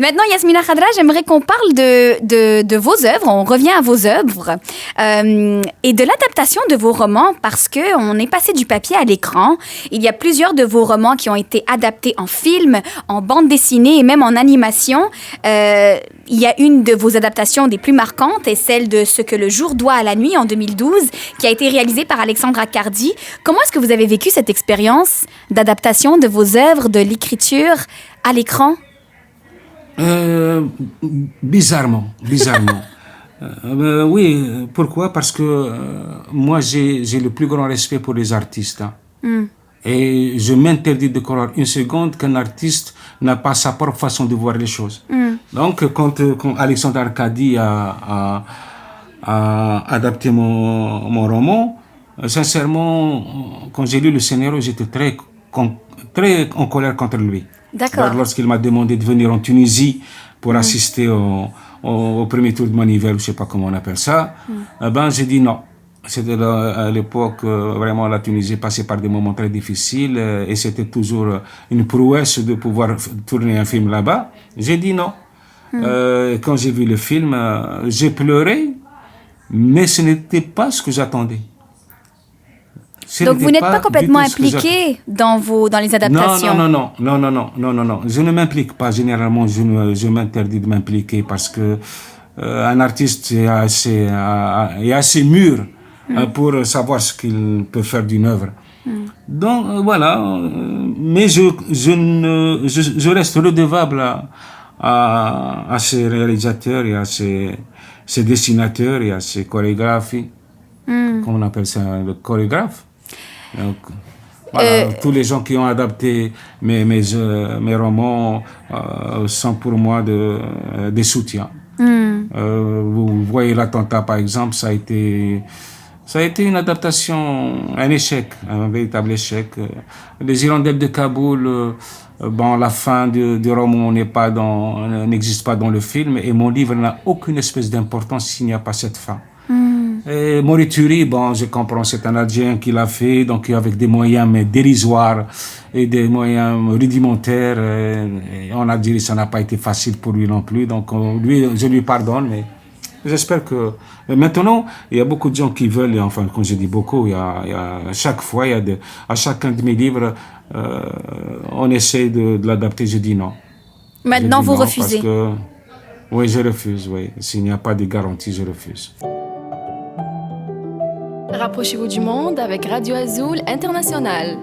Maintenant, Yasmina Khadra, j'aimerais qu'on parle de vos œuvres. On revient à vos œuvres et de l'adaptation de vos romans parce qu'on est passé du papier à l'écran. Il y a plusieurs de vos romans qui ont été adaptés en film, en bande dessinée et même en animation. Il y a une de vos adaptations des plus marquantes est celle de Ce que le jour doit à la nuit en 2012 qui a été réalisée par Alexandre Accardi. Comment est-ce que vous avez vécu cette expérience d'adaptation de vos œuvres, de l'écriture à l'écran? Bizarrement. Oui, pourquoi? Parce que moi, j'ai le plus grand respect pour les artistes. Hein. Et je m'interdis de croire une seconde qu'un artiste n'a pas sa propre façon de voir les choses. Donc, quand Alexandre Arcadi a adapté mon roman, sincèrement, quand j'ai lu le scénario, j'étais très en colère contre lui. D'accord. Lorsqu'il m'a demandé de venir en Tunisie pour assister au premier tour de manivelle, je ne sais pas comment on appelle ça, j'ai dit non. C'était à l'époque, vraiment, la Tunisie passait par des moments très difficiles et c'était toujours une prouesse de pouvoir tourner un film là-bas. J'ai dit non. Quand j'ai vu le film, j'ai pleuré, mais ce n'était pas ce que j'attendais. Donc vous n'êtes pas complètement impliqué dans les adaptations? Non. Je ne m'implique pas. Généralement, je m'interdis de m'impliquer parce que un artiste est assez mûr pour savoir ce qu'il peut faire d'une œuvre. Donc voilà. Mais je reste redevable à ces réalisateurs et à ces dessinateurs et à ces chorégraphes. Comment on appelle ça, le chorégraphe? Donc, voilà, tous les gens qui ont adapté mes romans sont pour moi des soutiens. Vous voyez l'attentat par exemple, ça a été une adaptation, un échec, un véritable échec. Les Hirondelles de Kaboul, la fin du roman n'existe pas dans le film et mon livre n'a aucune espèce d'importance s'il n'y a pas cette fin. Et Morituri, je comprends, c'est un Algérien qui l'a fait, donc avec des moyens mais dérisoires et des moyens rudimentaires. Et en Algérie, ça n'a pas été facile pour lui non plus, donc je lui pardonne, mais j'espère que... Maintenant, il y a beaucoup de gens qui veulent, enfin, quand je dis beaucoup, à chaque fois, à chacun de mes livres, on essaie de l'adapter, je dis non. Maintenant, vous refusez? Oui, je refuse, oui. S'il n'y a pas de garantie, je refuse. Rapprochez-vous du monde avec Radio Azul International.